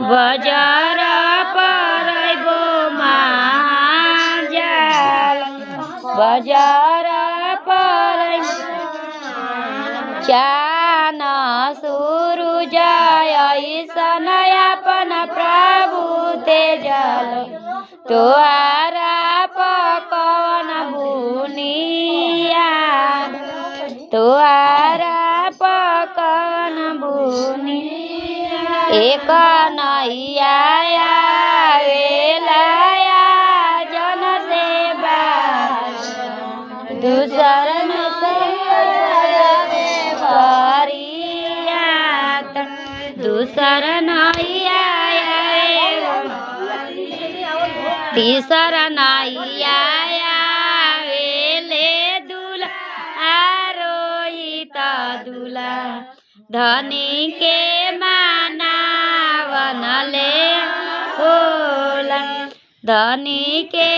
बजार परैबो माजाल बजार परै चान सुरुज ऐसन अपन प्रभु तेजल तोहारा पकवन बुनिया तोहारा पकवन बुनिया एक नैया आवेला जन सेवा दूसर करियात दूसर नैया तीसर नैया आवेले दुला आरोहित दुला धनी के मानावनले होला धनी के